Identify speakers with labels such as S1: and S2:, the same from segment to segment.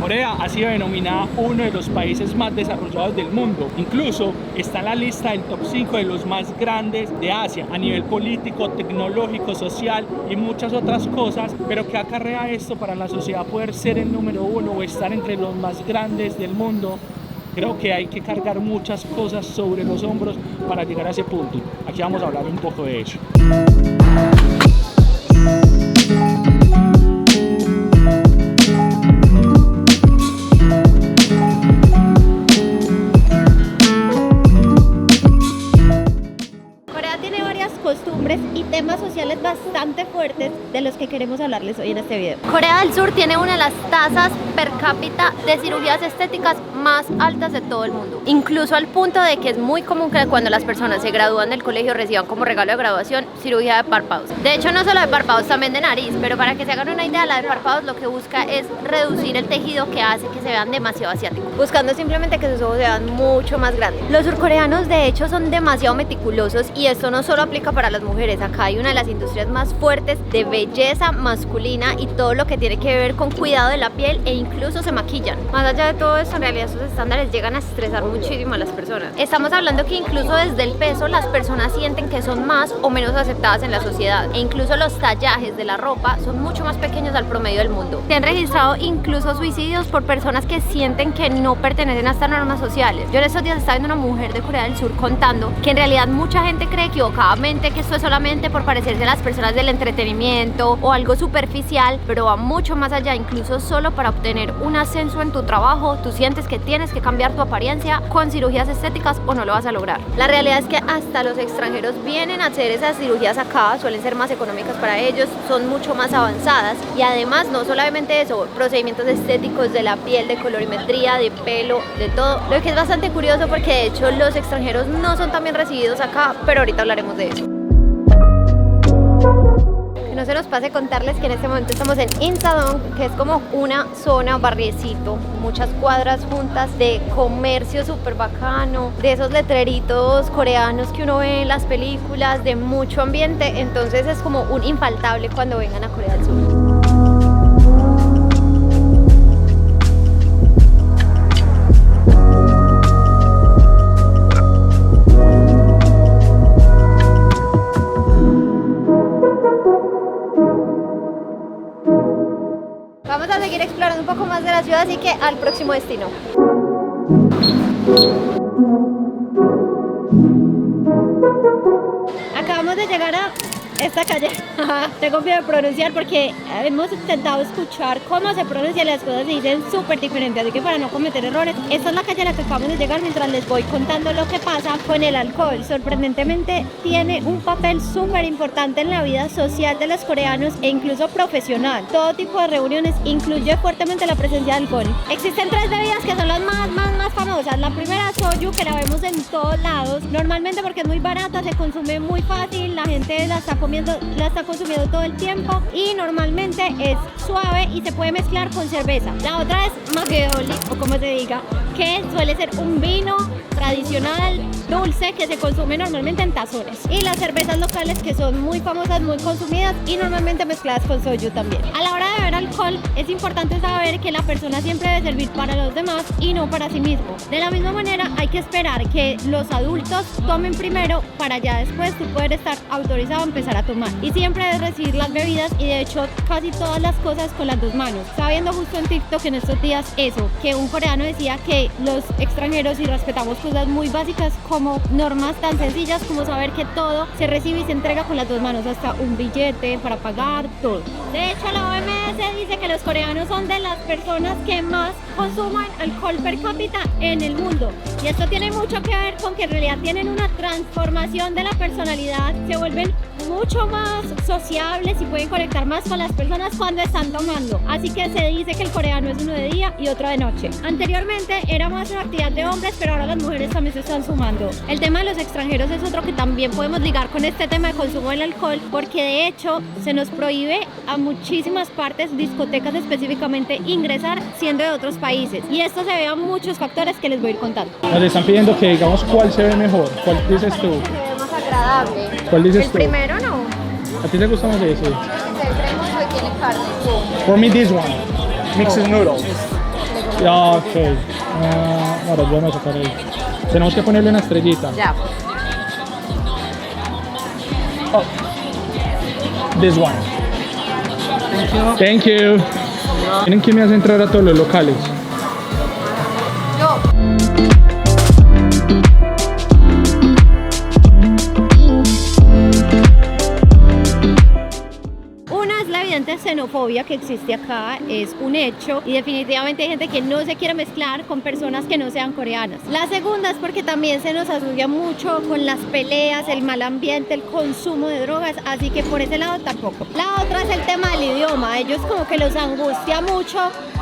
S1: Corea ha sido denominada uno de los países más desarrollados del mundo. Incluso está en la lista del top 5 de los más grandes de Asia a nivel político, tecnológico, social y muchas otras cosas. Pero ¿qué acarrea esto para la sociedad poder ser el número uno o estar entre los más grandes del mundo? Creo que hay que cargar muchas cosas sobre los hombros para llegar a ese punto. Aquí vamos a hablar un poco de eso.
S2: Costumbres y temas sociales bastante fuertes de los que queremos hablarles hoy en este video. Corea del Sur tiene una de las tasas per cápita de cirugías estéticas más altas de todo el mundo, incluso al punto de que es muy común que cuando las personas se gradúan del colegio reciban como regalo de graduación cirugía de párpados. De hecho, no solo de párpados, también de nariz, pero para que se hagan una idea, la de párpados lo que busca es reducir el tejido que hace que se vean demasiado asiáticos, buscando simplemente que sus ojos se vean mucho más grandes. Los surcoreanos de hecho son demasiado meticulosos y esto no solo aplica para las mujeres. Acá hay una de las industrias más fuertes de belleza masculina y todo lo que tiene que ver con cuidado de la piel e incluso se maquillan. Más allá de todo esto, en realidad sus estándares llegan a estresar muchísimo a las personas. Estamos hablando que incluso desde el peso las personas sienten que son más o menos aceptadas en la sociedad e incluso los tallajes de la ropa son mucho más pequeños al promedio del mundo. Se han registrado incluso suicidios por personas que sienten que no pertenecen a estas normas sociales. Yo en estos días estaba viendo una mujer de Corea del Sur contando que en realidad mucha gente cree equivocadamente que esto es solamente por parecerse a las personas del entretenimiento o algo superficial, pero va mucho más allá. Incluso solo para obtener un ascenso en tu trabajo, tú sientes que tienes que cambiar tu apariencia con cirugías estéticas o no lo vas a lograr. La realidad es que hasta los extranjeros vienen a hacer esas cirugías acá, suelen ser más económicas para ellos, son mucho más avanzadas y además no solamente eso, procedimientos estéticos de la piel, de colorimetría, de pelo, de todo, lo que es bastante curioso porque de hecho los extranjeros no son tan bien recibidos acá, pero ahorita hablaremos de eso. No se nos pase contarles que en este momento estamos en Insadong, que es como una zona, barriecito, muchas cuadras juntas de comercio súper bacano, de esos letreritos coreanos que uno ve en las películas, de mucho ambiente, entonces es como un infaltable cuando vengan a Corea del Sur. Vamos a seguir explorando un poco más de la ciudad, así que al próximo destino. Acabamos de llegar a esta calle, tengo miedo de pronunciar porque hemos intentado escuchar cómo se pronuncian las cosas y dicen súper diferente, así que para no cometer errores, esta es la calle a la que acabamos de llegar mientras les voy contando lo que pasa con el alcohol. Sorprendentemente tiene un papel súper importante en la vida social de los coreanos e incluso profesional. Todo tipo de reuniones incluye fuertemente la presencia de alcohol. Existen tres bebidas que son las más famosas. La primera es soju, que la vemos en todos lados, normalmente porque es muy barata, se consume muy fácil, la gente la está consumiendo todo el tiempo y normalmente es suave y se puede mezclar con cerveza. La otra es makgeolli, o como se diga, que suele ser un vino tradicional dulce que se consume normalmente en tazones, y las cervezas locales que son muy famosas, muy consumidas y normalmente mezcladas con soju también. A la hora de beber alcohol es importante saber que la persona siempre debe servir para los demás y no para sí mismo. De la misma manera hay que esperar que los adultos tomen primero para ya después tú poder estar autorizado a empezar a tomar, y siempre debes recibir las bebidas y de hecho casi todas las cosas con las dos manos. Estaba viendo justo en TikTok en estos días eso, que un coreano decía que los extranjeros, si respetamos cosas muy básicas como normas tan sencillas como saber que todo se recibe y se entrega con las dos manos, hasta un billete para pagar, todo. De hecho, la OMS dice que los coreanos son de las personas que más consumen alcohol per cápita en el mundo, y esto tiene mucho que ver con que en realidad tienen una transformación de la personalidad, se vuelven mucho más sociables y pueden conectar más con las personas cuando están tomando. Así que se dice que el coreano es uno de día y otro de noche. Anteriormente era más una actividad de hombres, pero ahora las mujeres también se están sumando. El tema de los extranjeros es otro que también podemos ligar con este tema de consumo del alcohol, porque de hecho se nos prohíbe a muchísimas partes, discotecas específicamente, ingresar siendo de otros países, y esto se ve a muchos factores que les voy a ir contando.
S1: Nos están pidiendo que digamos cuál se ve mejor. ¿Cuál dices tú?
S2: Se ve más agradable.
S1: ¿Cuál dices
S2: El
S1: tú?
S2: primero no.
S1: ¿A ti te gusta más ese?
S2: El cremoso y tiene carne.
S1: For me this one. Mixed noodles. Ya, ok. Ahora yo no sacaré ahí. Tenemos que ponerle una estrellita.
S2: Ya.
S1: Oh. This one. Thank you. Tienen que me hacer entrar a todos los locales.
S2: Yo. Una es la evidente xenofobia que existe acá, es un hecho, y definitivamente hay gente que no se quiere mezclar con personas que no sean coreanas. La segunda es porque también se nos asocia mucho con las peleas, el mal ambiente, el consumo de drogas, así que por ese lado tampoco. La otra es el tema del idioma. A ellos como que los angustia mucho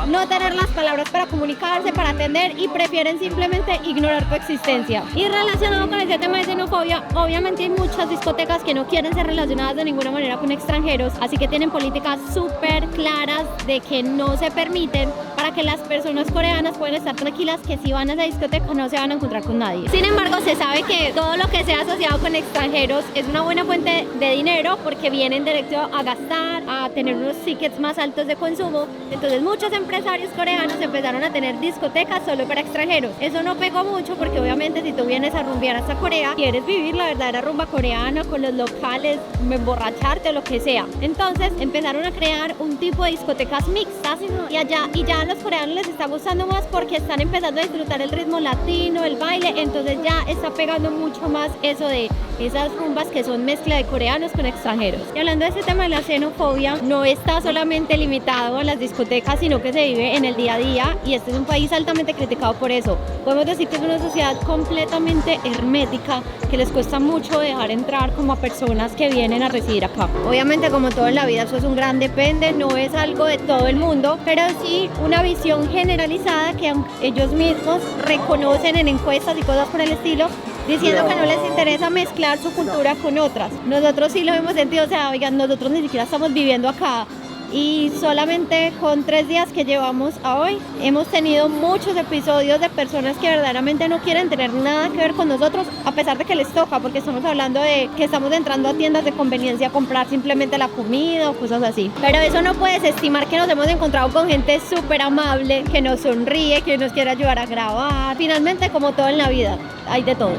S2: no tener las palabras para comunicarse, para atender, y prefieren simplemente ignorar tu existencia. Y relacionado con ese tema de xenofobia, obviamente hay muchas discotecas que no quieren ser relacionadas de ninguna manera con extranjeros, así que tienen políticas súper claras de que no se permiten, para que las personas coreanas puedan estar tranquilas que si van a esa discoteca no se van a encontrar con nadie. Sin embargo, se sabe que todo lo que sea asociado con extranjeros es una buena fuente de dinero, porque vienen directo a gastar, a tener unos tickets más altos de consumo. Entonces muchos empresarios coreanos empezaron a tener discotecas solo para extranjeros. Eso no pegó mucho porque obviamente si tú vienes a rumbear hasta Corea, quieres vivir la verdadera rumba coreana con los locales, emborracharte o lo que sea. Entonces empezaron a crear un tipo de discotecas mixtas y ya a los coreanos les está gustando más porque están empezando a disfrutar el ritmo latino, el baile. Entonces ya está pegando mucho más eso de esas rumbas que son mezcla de coreanos con extranjeros. Y hablando de este tema de la xenofobia, no está solamente limitado a las discotecas, sino que se vive en el día a día, y este es un país altamente criticado por eso. Podemos decir que es una sociedad completamente hermética, que les cuesta mucho dejar entrar como a personas que vienen a residir acá. Obviamente, como todo en la vida, eso es un gran depende, no es algo de todo el mundo, pero sí una visión generalizada que ellos mismos reconocen en encuestas y cosas por el estilo, diciendo que no les interesa mezclar su cultura con otras. Nosotros sí lo hemos sentido, o sea, oigan, nosotros ni siquiera estamos viviendo acá, y solamente con 3 días que llevamos a hoy hemos tenido muchos episodios de personas que verdaderamente no quieren tener nada que ver con nosotros, a pesar de que les toca, porque estamos hablando de que estamos entrando a tiendas de conveniencia a comprar simplemente la comida o cosas así. Pero eso no puede desestimar que nos hemos encontrado con gente súper amable, que nos sonríe, que nos quiere ayudar a grabar. Finalmente, como todo en la vida, hay de todo.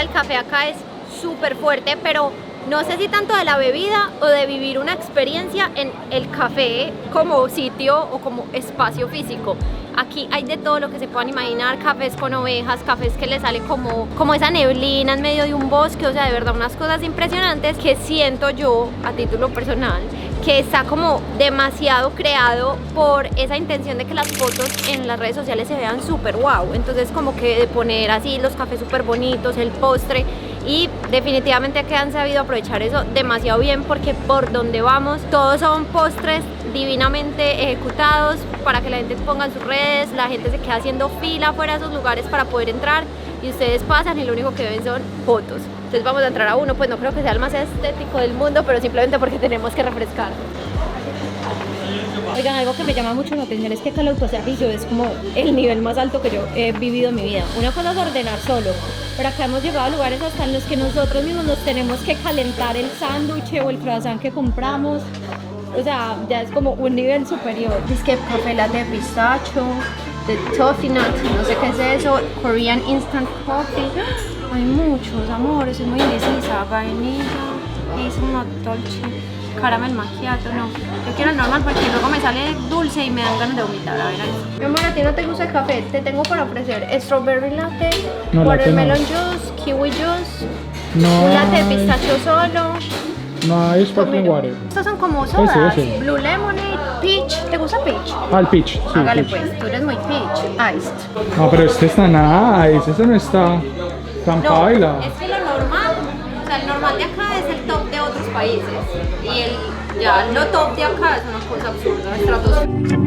S2: El café acá es súper fuerte, pero no sé si tanto de la bebida o de vivir una experiencia en el café como sitio o como espacio físico. Aquí hay de todo lo que se puedan imaginar, cafés con ovejas, cafés que le sale como esa neblina en medio de un bosque, o sea, de verdad unas cosas impresionantes que siento yo, a título personal, que está como demasiado creado por esa intención de que las fotos en las redes sociales se vean súper wow. Entonces como que de poner así los cafés súper bonitos, el postre, y definitivamente que han sabido aprovechar eso demasiado bien, porque por donde vamos todos son postres divinamente ejecutados para que la gente ponga en sus redes, la gente se queda haciendo fila fuera de esos lugares para poder entrar, y ustedes pasan y lo único que ven son fotos. Entonces vamos a entrar a uno, pues no creo que sea el más estético del mundo, pero simplemente porque tenemos que refrescar. Oigan, algo que me llama mucho la atención es que acá el autoservicio es como el nivel más alto que yo he vivido en mi vida. Una cosa es ordenar solo, pero acá hemos llegado a lugares hasta en los que nosotros mismos nos tenemos que calentar el sándwich o el croissant que compramos. O sea, ya es como un nivel superior. Es que café latte de pistacho, de toffee nut, no sé qué es eso, Korean instant coffee. Hay muchos, amores, es muy indecisa. Vainilla, hazelnut dolce, caramel macchiato, no. Yo quiero el normal porque luego me sale dulce y me dan ganas de vomitar. A ver, ahí. Mi amor, ¿a ti no te gusta el café? Te tengo para ofrecer strawberry latte,
S1: no,
S2: watermelon
S1: no.
S2: juice, kiwi juice,
S1: no
S2: un latte de pistacho solo.
S1: No hay sparkling water.
S2: Estos son como sodas.
S1: Ese.
S2: Blue lemonade, peach. ¿Te gusta peach?
S1: Ah, el peach, sí.
S2: Hágale
S1: peach.
S2: pues, tú eres muy peach. Iced.
S1: No, pero este está nice, este no está tan paila.
S2: Es que lo normal, o sea, el normal de acá es el top de otros países. Y lo top de acá es una cosa absurda, estratosférica.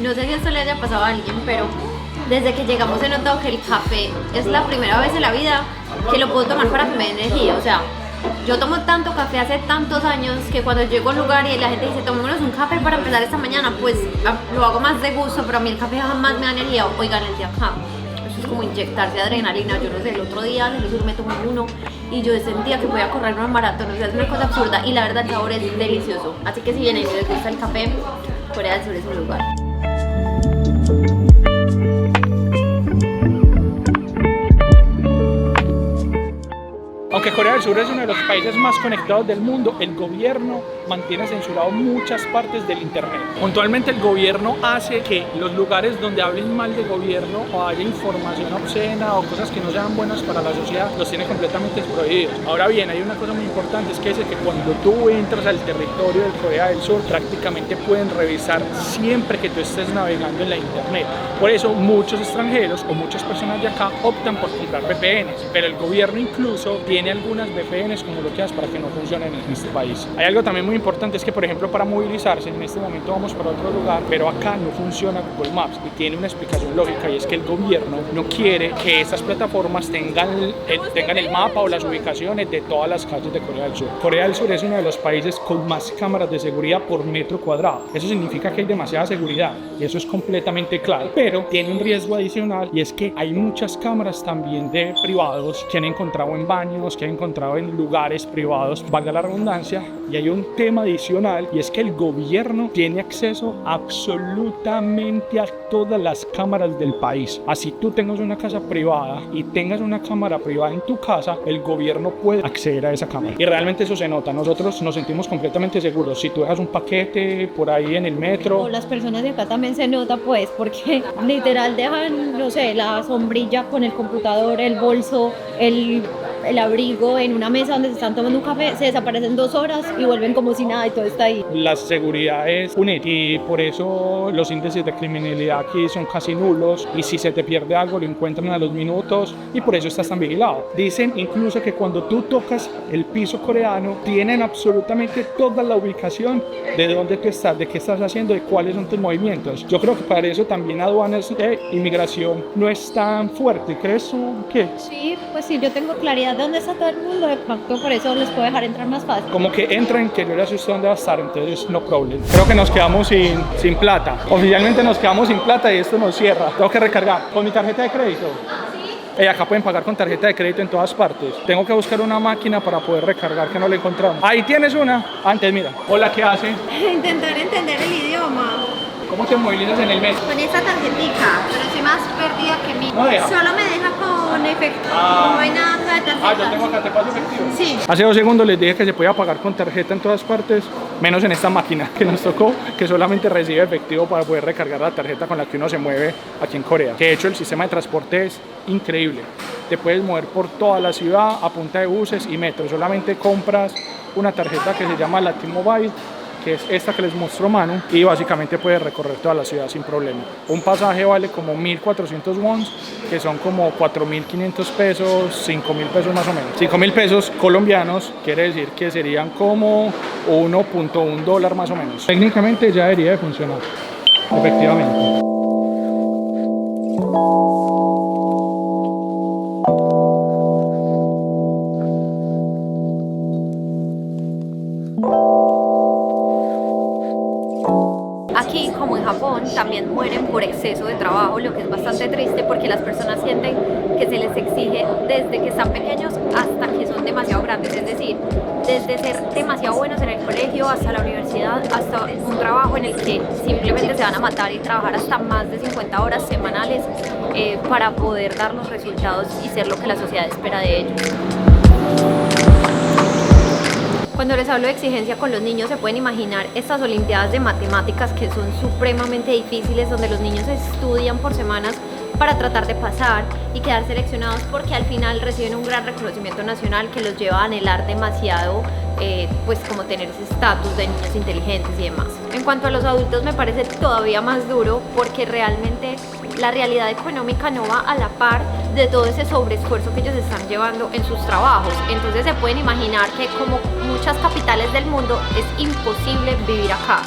S2: No sé si esto le haya pasado a alguien, pero desde que llegamos he notado que el café es la primera vez en la vida que lo puedo tomar para que me dé energía. O sea, Yo tomo tanto café hace tantos años que cuando llego a un lugar y la gente dice tomémonos un café para empezar esta mañana, pues lo hago más de gusto, pero a mí el café jamás me da energía. Oigan, el de acá, eso es como inyectarse adrenalina. Yo no sé, el otro día me tomé uno y yo sentía que podía correr una maratón, o sea, es una cosa absurda y la verdad el sabor es delicioso. Así que si vienen y les gusta el café, Corea del Sur es un lugar.
S1: Aunque Corea del Sur es uno de los países más conectados del mundo, el gobierno mantiene censurado muchas partes del internet. Puntualmente el gobierno hace que los lugares donde hablen mal de gobierno o haya información obscena o cosas que no sean buenas para la sociedad, los tiene completamente prohibidos. Ahora bien, hay una cosa muy importante, es que dice que cuando tú entras al territorio de Corea del Sur, prácticamente pueden revisar siempre que tú estés navegando en la internet. Por eso muchos extranjeros o muchas personas de acá optan por comprar VPNs, pero el gobierno incluso tiene algunas VPNs como bloqueadas para que no funcionen en este país. Hay algo también muy importante, es que por ejemplo para movilizarse, en este momento vamos para otro lugar, pero acá no funciona Google Maps y tiene una explicación lógica, y es que el gobierno no quiere que estas plataformas tengan el mapa o las ubicaciones de todas las calles de Corea del Sur. Corea del Sur es uno de los países con más cámaras de seguridad por metro cuadrado. Eso significa que hay demasiada seguridad y eso es completamente claro, pero tiene un riesgo adicional, y es que hay muchas cámaras también de privados que han encontrado en baños, que han encontrado en lugares privados, valga la redundancia. Y hay un tema adicional, y es que el gobierno tiene acceso absolutamente a todas las cámaras del país. Así tú tengas una casa privada y tengas una cámara privada en tu casa, el gobierno puede acceder a esa cámara. Y realmente eso se nota. Nosotros nos sentimos completamente seguros. Si tú dejas un paquete por ahí en el metro.
S2: O las personas de acá también se nota, pues, porque literal dejan, no sé, la sombrilla con el computador, el bolso, el abrigo en una mesa donde se están tomando un café, se desaparecen 2 horas y vuelven como si nada y todo está ahí.
S1: La seguridad es un hecho y por eso los índices de criminalidad aquí son casi nulos, y si se te pierde algo lo encuentran a los minutos, y por eso estás tan vigilado. Dicen incluso que cuando tú tocas el piso coreano tienen absolutamente toda la ubicación de dónde tú estás, de qué estás haciendo, de cuáles son tus movimientos. Yo creo que para eso también aduanas de inmigración no es tan fuerte. ¿Crees tú que?
S2: Sí, pues sí, yo tengo claridad de dónde está todo el mundo, de facto por eso les puedo dejar entrar más fácil.
S1: Como que entran, que yo les asusto dónde va a estar, entonces no problem. Creo que nos quedamos sin plata. Oficialmente nos quedamos sin plata y esto nos cierra. Tengo que recargar con mi tarjeta de crédito. Acá pueden pagar con tarjeta de crédito en todas partes. Tengo que buscar una máquina para poder recargar, que no la encontramos. Ahí tienes una. Antes, mira. Hola, ¿qué hace?
S2: Intentar entender el idioma.
S1: ¿Cómo te movilizas en el metro?
S2: Con esta tarjetica, pero estoy más perdida que mí.
S1: No deja.
S2: Solo me deja con efectivo. No hay nada acá de tarjeta.
S1: Yo tengo acá, ¿te paso efectivo?
S2: Sí.
S1: Hace 2 segundos les dije que se podía pagar con tarjeta en todas partes, menos en esta máquina que nos tocó, que solamente recibe efectivo para poder recargar la tarjeta con la que uno se mueve aquí en Corea. Que de hecho el sistema de transporte es increíble. Te puedes mover por toda la ciudad a punta de buses y metros. Solamente compras una tarjeta que se llama la T-Mobile, que es esta que les mostró Manu, y básicamente puedes recorrer toda la ciudad sin problema. Un pasaje vale como 1.400 wons, que son como 4.500 pesos, 5.000 pesos más o menos. 5.000 pesos colombianos quiere decir que serían como $1.1 más o menos. Técnicamente ya debería de funcionar, efectivamente.
S2: Aquí, como en Japón, también mueren por exceso de trabajo, lo que es bastante triste porque las personas sienten que se les exige desde que están pequeños hasta que son demasiado grandes, es decir, desde ser demasiado buenos en el colegio hasta la universidad, hasta un trabajo en el que simplemente se van a matar y trabajar hasta más de 50 horas semanales para poder dar los resultados y ser lo que la sociedad espera de ellos. Cuando les hablo de exigencia con los niños, se pueden imaginar estas olimpiadas de matemáticas que son supremamente difíciles, donde los niños estudian por semanas para tratar de pasar y quedar seleccionados, porque al final reciben un gran reconocimiento nacional que los lleva a anhelar demasiado, pues como tener ese estatus de niños inteligentes y demás. En cuanto a los adultos, me parece todavía más duro porque realmente la realidad económica no va a la par de todo ese sobreesfuerzo que ellos están llevando en sus trabajos. Entonces se pueden imaginar que como muchas capitales del mundo es imposible vivir acá.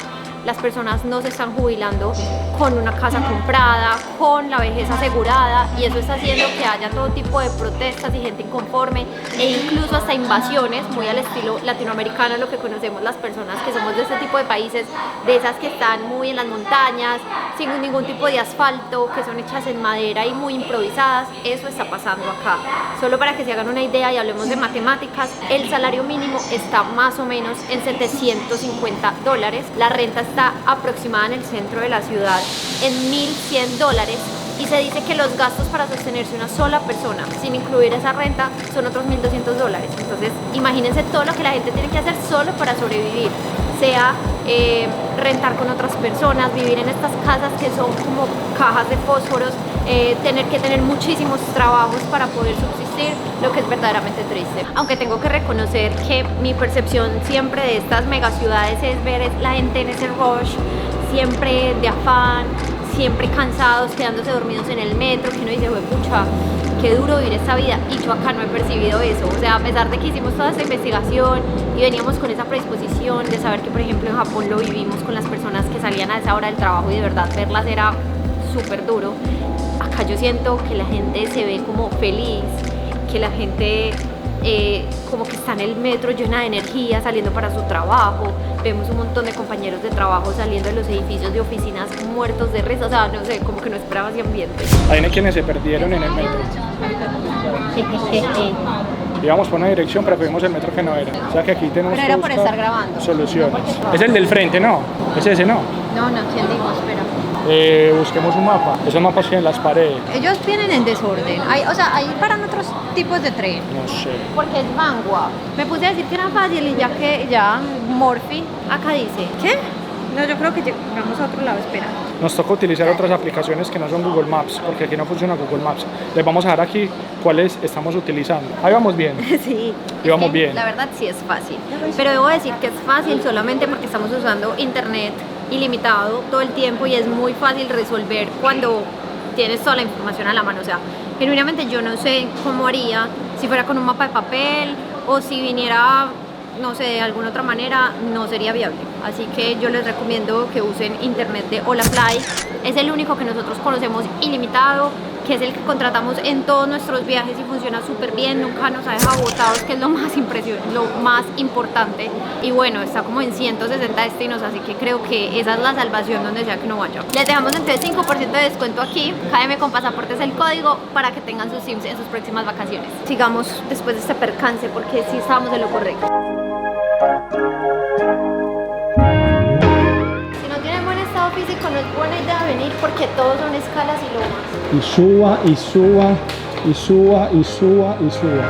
S2: las personas no se están jubilando con una casa comprada, con la vejez asegurada, y eso está haciendo que haya todo tipo de protestas y gente inconforme e incluso hasta invasiones muy al estilo latinoamericano, lo que conocemos las personas que somos de este tipo de países, de esas que están muy en las montañas, sin ningún tipo de asfalto, que son hechas en madera y muy improvisadas. Eso está pasando acá. Solo para que se hagan una idea y hablemos de matemáticas, el salario mínimo está más o menos en $750, la renta está aproximada en el centro de la ciudad en $1.100, y se dice que los gastos para sostenerse una sola persona, sin incluir esa renta, son otros $1.200. Entonces, imagínense todo lo que la gente tiene que hacer solo para sobrevivir, sea rentar con otras personas, vivir en estas casas que son como cajas de fósforos, tener que tener muchísimos trabajos para poder subsistir, lo que es verdaderamente triste. Aunque tengo que reconocer que mi percepción siempre de estas megaciudades es ver la gente en ese rush, siempre de afán, siempre cansados, quedándose dormidos en el metro, que uno dice, pucha, qué duro vivir esta vida, y yo acá no he percibido eso. O sea, a pesar de que hicimos toda esta investigación y veníamos con esa predisposición de saber que, por ejemplo, en Japón lo vivimos con las personas que salían a esa hora del trabajo y de verdad verlas era súper duro, acá yo siento que la gente se ve como feliz, que la gente como que está en el metro llena de energía, saliendo para su trabajo. Vemos un montón de compañeros de trabajo saliendo de los edificios de oficinas muertos de risa, o sea, no sé, como que no esperaba ese ambiente.
S1: Hay quienes se perdieron en el metro. Íbamos por una dirección, pero vimos el metro que no era. O sea que aquí tenemos
S2: pero era por estar grabando
S1: soluciones. Es el del frente, ¿no? Es ese, ¿no?
S2: No, ¿quién dijo? Espera.
S1: Busquemos un mapa. Esos mapas tienen las paredes.
S2: Ellos vienen en desorden. O sea, ahí paran otros tipos de tren.
S1: No sé.
S2: Porque es Vanguard. Me puse a decir que era fácil y ya Morphy acá dice. ¿Qué? No, yo creo que llegamos a otro lado, espera.
S1: Nos toca utilizar otras aplicaciones que no son Google Maps, porque aquí no funciona Google Maps. Les vamos a dar aquí cuáles estamos utilizando. Ahí vamos bien.
S2: Sí.
S1: Y vamos bien.
S2: La verdad sí es fácil. Pero debo decir que es fácil solamente porque estamos usando internet ilimitado todo el tiempo, y es muy fácil resolver cuando tienes toda la información a la mano. O sea, genuinamente yo no sé cómo haría si fuera con un mapa de papel o si viniera, no sé, de alguna otra manera, no sería viable. Así que yo les recomiendo que usen internet de Holafly. Es el único que nosotros conocemos ilimitado, que es el que contratamos en todos nuestros viajes y funciona súper bien, nunca nos ha dejado botados, que es lo más importante. Y bueno, está como en 160 destinos, así que creo que esa es la salvación donde sea que no vaya. Les dejamos entonces 5% de descuento aquí. KM con Pasaporte es el código para que tengan sus SIMs en sus próximas vacaciones. Sigamos después de este percance, porque sí estábamos en lo correcto. Físico no es buena idea venir porque todos son escalas y lomas.
S1: Y suba, y suba, y suba, y suba, y suba.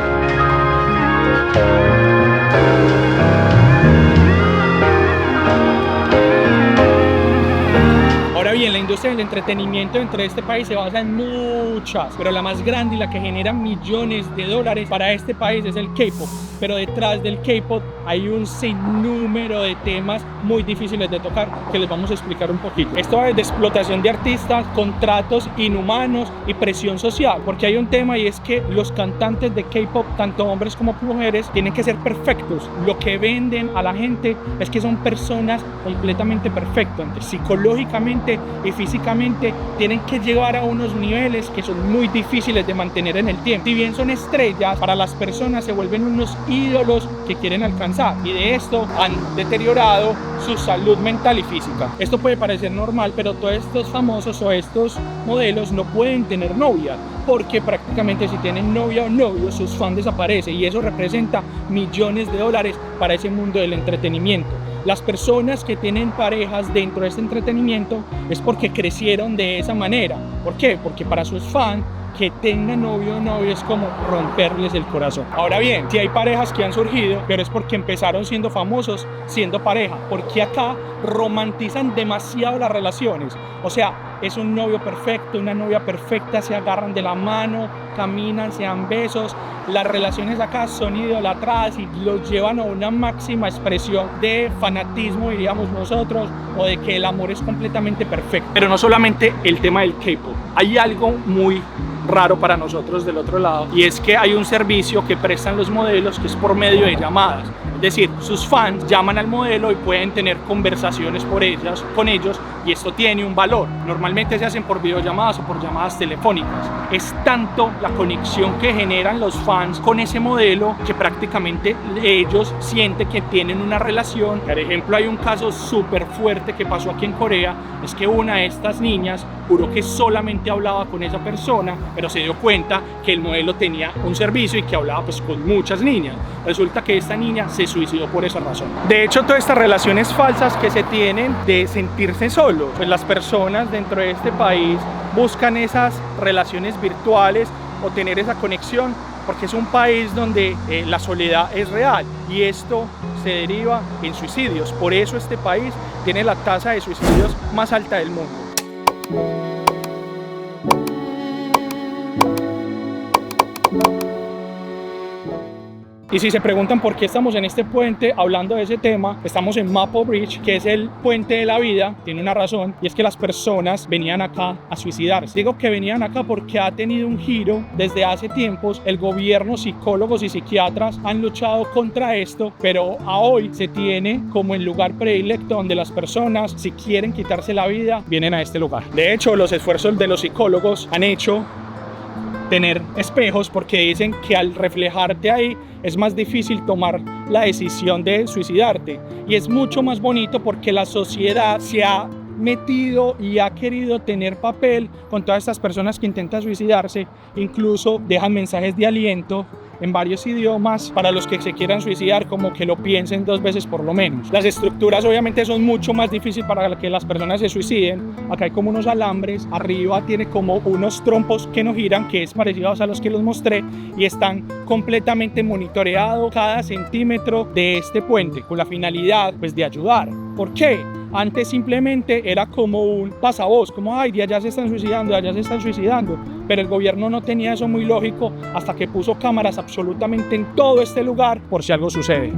S1: Ahora bien, la industria del entretenimiento dentro de este país se basa en muchas, pero la más grande y la que genera millones de dólares para este país es el K-pop. Pero detrás del K-pop hay un sinnúmero de temas muy difíciles de tocar que les vamos a explicar un poquito. Esto va desde explotación de artistas, contratos inhumanos y presión social, porque hay un tema, y es que los cantantes de K-pop, tanto hombres como mujeres, tienen que ser perfectos. Lo que venden a la gente es que son personas completamente perfectas. Entonces, psicológicamente y físicamente tienen que llegar a unos niveles que son muy difíciles de mantener en el tiempo. Si bien son estrellas, para las personas se vuelven unos ídolos que quieren alcanzar, y de esto han deteriorado su salud mental y física. Esto puede parecer normal, pero todos estos famosos o estos modelos no pueden tener novia, porque prácticamente si tienen novia o novio, sus fans desaparecen, y eso representa millones de dólares para ese mundo del entretenimiento. Las personas que tienen parejas dentro de este entretenimiento es porque crecieron de esa manera. ¿Por qué? Porque para sus fans, que tengan novio o novia es como romperles el corazón. Ahora bien, si hay parejas que han surgido, pero es porque empezaron siendo famosos, siendo pareja, porque acá romantizan demasiado las relaciones. O sea, es un novio perfecto, una novia perfecta, se agarran de la mano, caminan, se dan besos. Las relaciones acá son idolatradas y los llevan a una máxima expresión de fanatismo, diríamos nosotros, o de que el amor es completamente perfecto. Pero no solamente el tema del K-pop, hay algo muy raro para nosotros del otro lado, y es que hay un servicio que prestan los modelos que es por medio de llamadas. Es decir, sus fans llaman al modelo y pueden tener conversaciones con ellos, y esto tiene un valor. Normalmente se hacen por videollamadas o por llamadas telefónicas. Es tanto la conexión que generan los fans con ese modelo que prácticamente ellos sienten que tienen una relación. Por ejemplo, hay un caso súper fuerte que pasó aquí en Corea, es que una de estas niñas juró que solamente hablaba con esa persona, pero se dio cuenta que el modelo tenía un servicio y que hablaba pues con muchas niñas. Resulta que esta niña se suicidó por esa razón. De hecho, todas estas relaciones falsas que se tienen de sentirse solos, pues las personas dentro de este país buscan esas relaciones virtuales o tener esa conexión, porque es un país donde la soledad es real, y esto se deriva en suicidios. Por eso este país tiene la tasa de suicidios más alta del mundo. Y si se preguntan por qué estamos en este puente hablando de ese tema, estamos en Mapo Bridge, que es el puente de la vida. Tiene una razón, y es que las personas venían acá a suicidarse. Digo que venían acá porque ha tenido un giro desde hace tiempos. El gobierno, psicólogos y psiquiatras han luchado contra esto, pero a hoy se tiene como el lugar predilecto donde las personas, si quieren quitarse la vida, vienen a este lugar. De hecho, los esfuerzos de los psicólogos han hecho tener espejos, porque dicen que al reflejarte ahí es más difícil tomar la decisión de suicidarte, y es mucho más bonito porque la sociedad se ha metido y ha querido tener papel con todas estas personas que intentan suicidarse. Incluso dejan mensajes de aliento en varios idiomas para los que se quieran suicidar, como que lo piensen 2 veces por lo menos. Las estructuras obviamente son mucho más difíciles para que las personas se suiciden. Acá hay como unos alambres, arriba tiene como unos trompos que no giran, que es parecidos a los que los mostré, y están completamente monitoreados cada centímetro de este puente, con la finalidad pues de ayudar. ¿Por qué? Antes simplemente era como un pasavoz, como ay, de allá se están suicidando, de allá se están suicidando, pero el gobierno no tenía eso muy lógico hasta que puso cámaras absolutamente en todo este lugar por si algo sucede.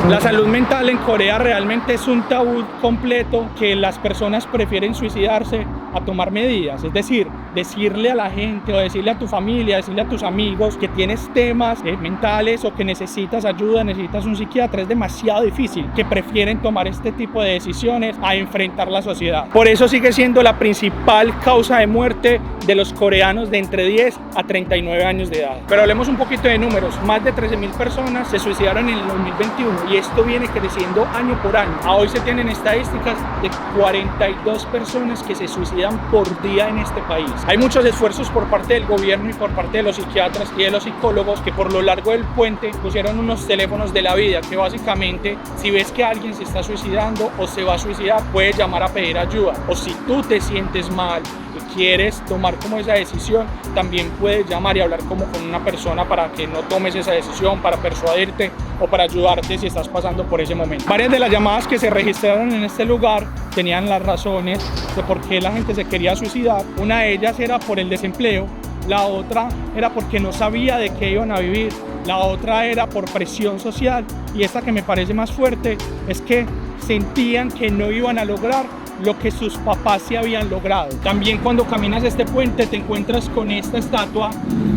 S1: La salud mental en Corea realmente es un tabú completo, que las personas prefieren suicidarse a tomar medidas. Es decir, decirle a la gente o decirle a tu familia, decirle a tus amigos que tienes temas mentales o que necesitas ayuda, necesitas un psiquiatra, es demasiado difícil, que prefieren tomar este tipo de decisiones a enfrentar la sociedad. Por eso sigue siendo la principal causa de muerte de los coreanos de entre 10 a 39 años de edad. Pero hablemos un poquito de números. Más de 13.000 personas se suicidaron en el 2021 y esto viene creciendo año por año. A hoy se tienen estadísticas de 42 personas que se suicidan por día en este país. Hay muchos esfuerzos por parte del gobierno y por parte de los psiquiatras y de los psicólogos, que por lo largo del puente pusieron unos teléfonos de la vida, que básicamente si ves que alguien se está suicidando o se va a suicidar, puedes llamar a pedir ayuda. O si tú te sientes mal y quieres tomar como esa decisión, también puedes llamar y hablar como con una persona para que no tomes esa decisión, para persuadirte o para ayudarte si estás pasando por ese momento. Varias de las llamadas que se registraron en este lugar tenían las razones de por qué la gente se quería suicidar. Una de ellas era por el desempleo, la otra era porque no sabía de qué iban a vivir, la otra era por presión social, y esta que me parece más fuerte es que sentían que no iban a lograr lo que sus papás se habían logrado. También cuando caminas este puente te encuentras con esta estatua.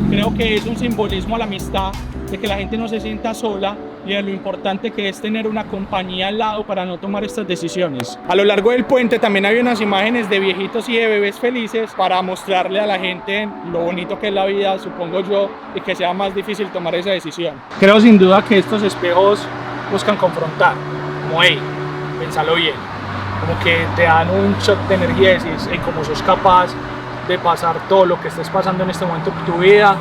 S1: Creo que es un simbolismo a la amistad, de que la gente no se sienta sola y de lo importante que es tener una compañía al lado para no tomar estas decisiones. A lo largo del puente también había unas imágenes de viejitos y de bebés felices para mostrarle a la gente lo bonito que es la vida, supongo yo, y que sea más difícil tomar esa decisión. Creo sin duda que estos espejos buscan confrontar, como hey, pensalo bien, como que te dan un shock de energía y decís, hey, como sos capaz de pasar todo lo que estés pasando en este momento de tu vida,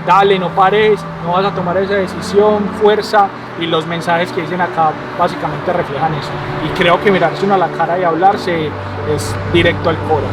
S1: dale, no pares, no vas a tomar esa decisión, fuerza. Y los mensajes que dicen acá básicamente reflejan eso. Y creo que mirarse uno a la cara y hablarse es directo al coro.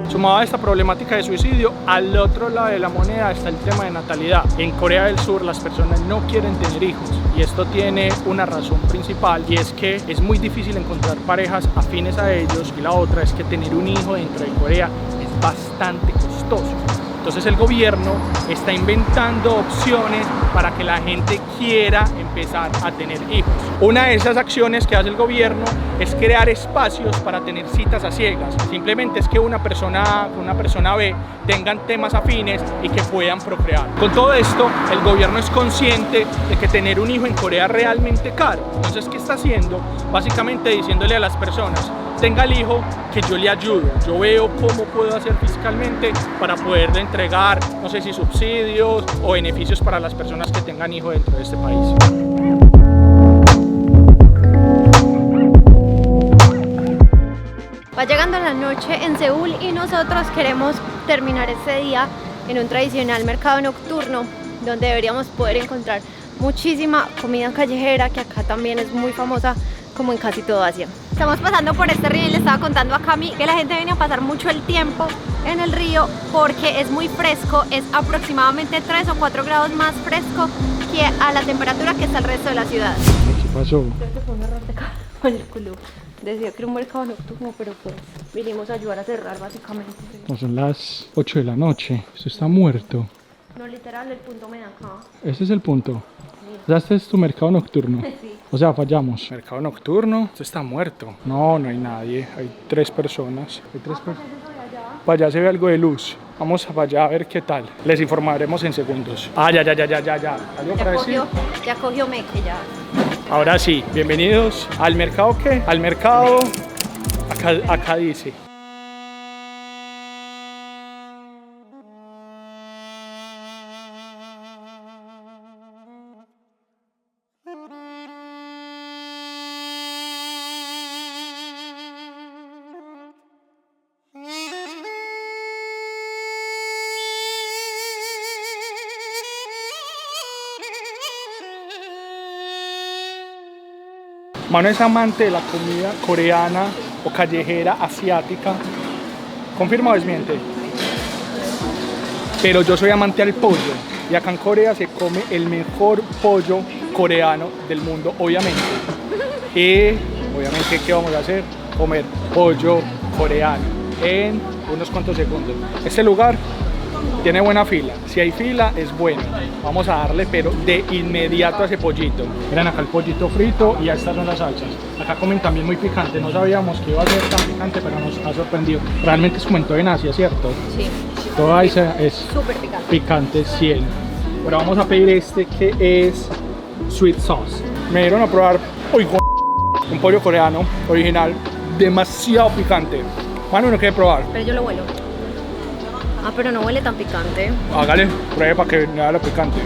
S1: Sumado a esta problemática de suicidio, al otro lado de la moneda está el tema de natalidad. En Corea del Sur las personas no quieren tener hijos, y esto tiene una razón principal, y es que es muy difícil encontrar parejas afines a ellos, y la otra es que tener un hijo dentro de Corea es bastante costoso. Entonces el gobierno está inventando opciones para que la gente quiera empezar a tener hijos. Una de esas acciones que hace el gobierno es crear espacios para tener citas a ciegas. Simplemente es que una persona A con una persona B tengan temas afines y que puedan procrear. Con todo esto, el gobierno es consciente de que tener un hijo en Corea es realmente caro. Entonces, ¿qué está haciendo? Básicamente diciéndole a las personas: tenga el hijo que yo le ayudo, yo veo cómo puedo hacer fiscalmente para poderle entregar, no sé si subsidios o beneficios para las personas que tengan hijo dentro de este país.
S2: Va llegando la noche en Seúl y nosotros queremos terminar este día en un tradicional mercado nocturno donde deberíamos poder encontrar muchísima comida callejera, que acá también es muy famosa como en casi todo Asia. Estamos pasando por este río y le estaba contando a Cami que la gente viene a pasar mucho el tiempo en el río porque es muy fresco, es aproximadamente 3 o 4 grados más fresco que a la temperatura que está el resto de la ciudad.
S1: ¿Qué pasó?
S2: Creo que fue un error de cálculo. Decía que era un mercado nocturno, pero pues vinimos a ayudar a cerrar básicamente.
S1: No, son las 8 de la noche, esto está muerto.
S2: No, literal, el punto me da acá.
S1: Este es el punto. O sea, este es tu mercado nocturno.
S2: Sí.
S1: O sea, fallamos. Mercado nocturno, esto está muerto. No, no hay nadie. Hay 3 personas. Hay 3 personas. Para allá se ve algo de luz. Vamos para allá a ver qué tal. Les informaremos en segundos. Ah, ya. ¿Algo para decir?
S2: Ya cogió Meque, ya.
S1: Ahora sí, bienvenidos al mercado, ¿qué? Al mercado, acá dice. Mano es amante de la comida coreana o callejera asiática. ¿Confirma o desmiente? Pero yo soy amante al pollo. Y acá en Corea se come el mejor pollo coreano del mundo, obviamente. Y obviamente, ¿qué vamos a hacer? Comer pollo coreano en unos cuantos segundos. Este lugar tiene buena fila. Si hay fila, es bueno. Vamos a darle, pero de inmediato a ese pollito. Miren acá el pollito frito y estas son las salsas. Acá comen también muy picante. No sabíamos que iba a ser tan picante, pero nos ha sorprendido. Realmente es como en todo en Asia, ¿cierto?
S2: Sí.
S1: Toda Asia es
S2: súper picante.
S1: Picante 100. Ahora vamos a pedir este que es sweet sauce. Me dieron a probar un pollo coreano original, demasiado picante. Manu, no quiere probar.
S2: Pero yo lo huelo. Ah, pero no huele tan picante.
S1: Hágale, pruebe para que vea lo picante.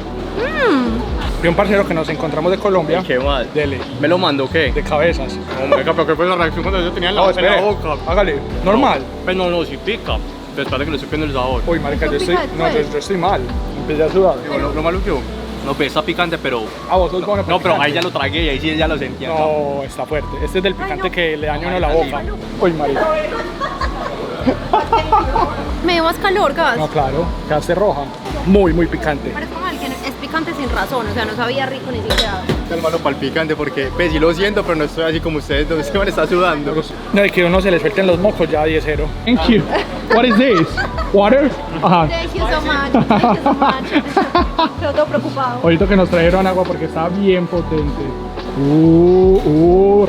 S1: Vi un parcero que nos encontramos de Colombia.
S3: ¿Qué mal?
S1: Dele.
S3: ¿Me lo mandó qué?
S1: De cabezas.
S3: Omega, pero ¿qué fue la reacción cuando yo tenía la boca en la boca?
S1: Hágale. Normal.
S3: Pero no, si pica. Pero espérate que le estoy viendo el sabor.
S1: Uy, marica, yo estoy,
S2: pica
S1: no,
S2: después.
S1: yo estoy mal. Empecé a sudar.
S3: Digo, lo malo que yo. No, pero está picante, pero.
S1: Ah, vos sos bueno.
S3: No, pero
S1: picante.
S3: ahí ya lo tragué y ahí sí ya lo sentía.
S1: No, está fuerte. Este es del picante
S2: no.
S1: que le daña a uno la boca. Uy, marica.
S2: Me dio más calor, gas.
S1: No, claro. Quedaste roja. Muy, muy picante.
S2: Parece como alguien es picante sin razón, o sea, no sabía rico ni siquiera.
S3: Es malo para el picante porque, pues sí lo siento, pero no estoy así como ustedes, donde se me está sudando.
S1: No, es que uno se le suelten los mocos ya 10-0. Thank you. What is this? Water? Ajá.
S2: Thank you so much. Thank you so much. Estoy todo preocupado.
S1: Ahorita que nos trajeron agua porque estaba bien potente.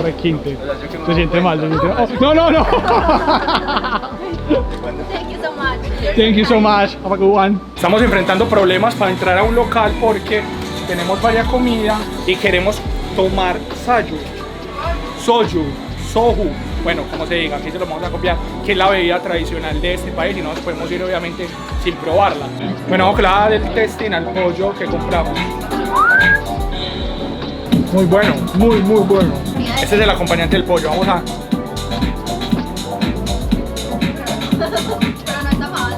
S1: Requinte. Se siente mal, se siente mal. Oh, no.
S2: Thank you so much.
S1: Thank you so much. Have a good one. Estamos enfrentando problemas para entrar a un local porque tenemos varias comida y queremos tomar soju, bueno, como se diga, aquí se lo vamos a copiar, que es la bebida tradicional de este país y no nos podemos ir obviamente sin probarla. Bueno, vamos a dar el testing al pollo que compramos. Muy bueno, muy bueno. Este es el acompañante del pollo, vamos a...
S2: Pero no está mal.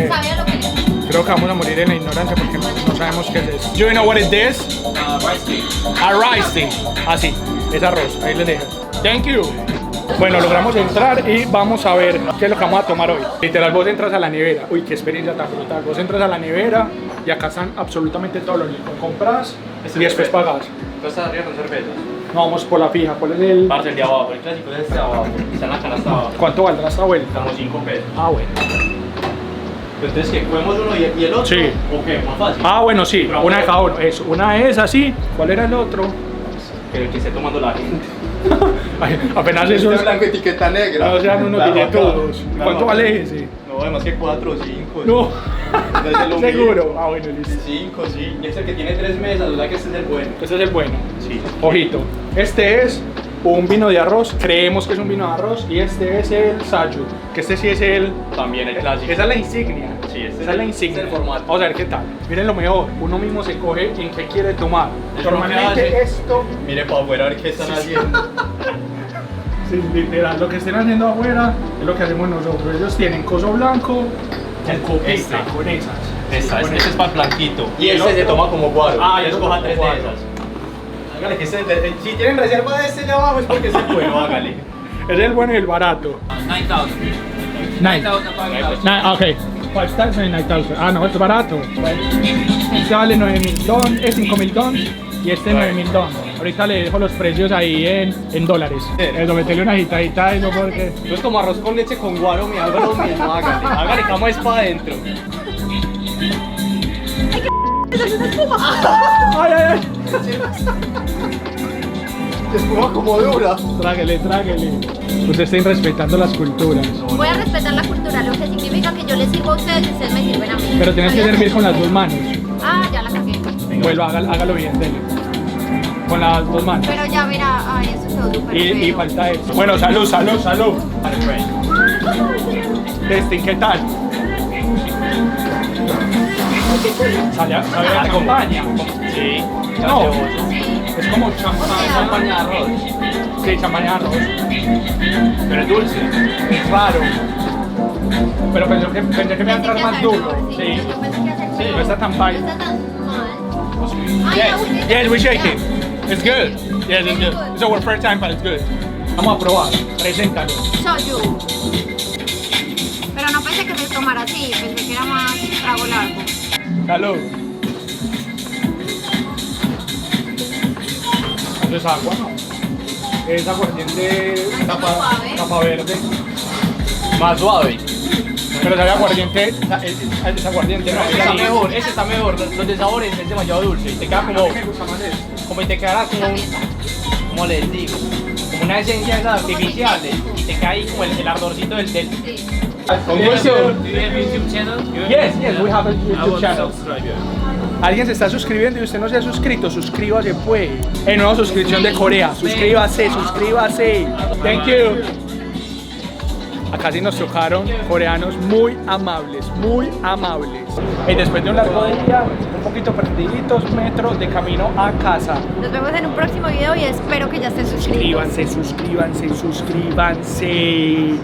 S2: Sabía lo que es.
S1: Creo que vamos a morir en la ignorancia porque no sabemos qué es eso. Do you know what it is?
S3: Rice cake.
S1: A rice tea. Así, es arroz, ahí les dejo. Thank you. Bueno, logramos entrar y vamos a ver qué es lo que vamos a tomar hoy. Literal, vos entras a la nevera. Uy, qué experiencia tan brutal. Vos entras a la nevera y acá están absolutamente todos los licores. Compras y después pagas.
S3: ¿Tú estás arriba con cervezas?
S1: No, vamos por la fija. ¿Cuál es el...?
S3: Parce, el de abajo, el clásico es este de abajo. Está en la canasta abajo.
S1: ¿Cuánto valdrá esta vuelta?
S3: Como 5 pesos.
S1: Ah, bueno.
S3: Entonces, ¿qué? ¿Comemos uno y el otro?
S1: Sí.
S3: ¿O qué? Más fácil.
S1: Ah, bueno, sí,
S3: Pero
S1: una de
S3: vamos
S1: cada
S3: a-
S1: uno. Eso, una es así. ¿Cuál era el otro?
S3: Que esté tomando la gente.
S1: Ay, apenas eso es.
S3: blanco, etiqueta negra.
S1: O sea, unos
S3: Claro,
S1: billetudos.
S3: claro.
S1: ¿Cuánto vale ese?
S3: No, además que 4 o 5.
S1: No.
S3: Entonces, lo
S1: Seguro. Ah, bueno, listo.
S3: 5, sí. Y es el que tiene 3 mesas, o sea que este es el bueno.
S1: Este es el bueno.
S3: Sí.
S1: Ojito. Este es un vino de arroz. Creemos que es un vino de arroz. Y este es el Sayu. Que este sí es el.
S3: También el clásico.
S1: Esa es la insignia.
S3: Sí, este
S1: Esa es la insignia.
S3: es el formato.
S1: Vamos a ver qué tal. Miren lo mejor. Uno mismo se coge en qué quiere tomar.
S3: Eso no me
S1: Normalmente
S3: hace.
S1: esto.
S3: Mire para afuera a ver qué están haciendo.
S1: Sí, literal, lo que estén haciendo afuera es lo que hacemos nosotros. Ellos tienen coso blanco con copita,
S3: Este.
S1: con esas.
S3: Esta,
S1: Con
S3: este
S1: esas.
S3: es para el blanquito. Y
S1: Y el
S3: este se
S1: otro-
S3: toma como guaro.
S1: Ah, y
S3: Entonces
S1: el
S3: coja
S1: otro
S3: 3 de
S1: guaro.
S3: esas. Hágale que si tienen reserva de este de abajo es porque es el bueno, hágale.
S1: Es el bueno y el barato.
S4: 9,000.
S1: 9,000. Ok. 5,000 y 9,000. Ah, no, esto es barato. Este vale 9,000 don, es 5,000 don y este 9,000 don. Ahorita le dejo los precios ahí en dólares. Eso, meterle una agitadita a eso porque.
S3: Esto es como arroz con leche con guaro, me haga lo mismo, hágale. Hágale, que vamos para adentro.
S1: ¡Ay, ay, ay!
S3: Espuma como dura.
S1: Tráguele, tráguele. Ustedes estén respetando las culturas.
S2: Voy a respetar la cultura, lo que significa que yo les sirvo a ustedes y ustedes me sirven a mí.
S1: Pero tienes que servir con las dos manos.
S2: Ah, ya la cagué.
S1: Vuelva, hágalo bien, dele. Con las dos manos.
S2: Pero ya verá, ay, eso quedó súper
S1: Y
S2: feo.
S1: falta eso. Bueno, salud, salud, salud. ¿Qué tal? ¿Sabe? ¿Acompaña?
S3: Sí.
S1: No.
S2: Sí.
S1: Es como champán.
S3: Champaña de arroz.
S1: Sí, champán de arroz.
S3: Pero es dulce.
S1: Es raro. Pero pensé que me iba a
S2: Pensé que
S1: entrar más
S2: hacer
S1: duro.
S2: mejor,
S1: Sí.
S2: Yo pensé que hacer
S1: Sí,
S2: mejor.
S1: no está tan fine.
S2: No está tan mal. Ay,
S1: Yes,
S2: la última.
S1: yes, we shake it. It's good. Yes, it's good. It's our first time, but it's good. Vamos a probar. Preséntalo.
S2: Soju. Pero no pensé que se tomara así, pensé que era más trago largo.
S1: Salud. Eso es agua, ¿no? Es aguardiente
S2: suave.
S1: tapa verde.
S3: Más suave.
S1: Pero sabe aguardiente, es aguardiente, ¿no?
S3: Ese está mejor, ese está mejor. Los de sabores es demasiado dulce. Y te queda como,
S1: Me gusta más eso.
S3: como y te quedará como, como les digo, como una esencia de esas artificiales. Y te queda ahí como el ardorcito del.
S2: Sí.
S1: Con
S4: Do you have YouTube channel?
S1: Yes, yes, we have a
S4: I
S1: YouTube
S4: will
S1: channel.
S4: subscribe you.
S1: Alguien se está suscribiendo y usted no se ha suscrito, suscríbase pues. Nueva suscripción de Corea, suscríbase, suscríbase. Thank you. Acá sí nos tocaron coreanos muy amables, muy amables. Y después de un largo día, un poquito perdiditos, metros de camino a casa.
S2: Nos vemos en un próximo video y espero que ya estén suscritos.
S1: Suscríbanse, suscríbanse, suscríbanse.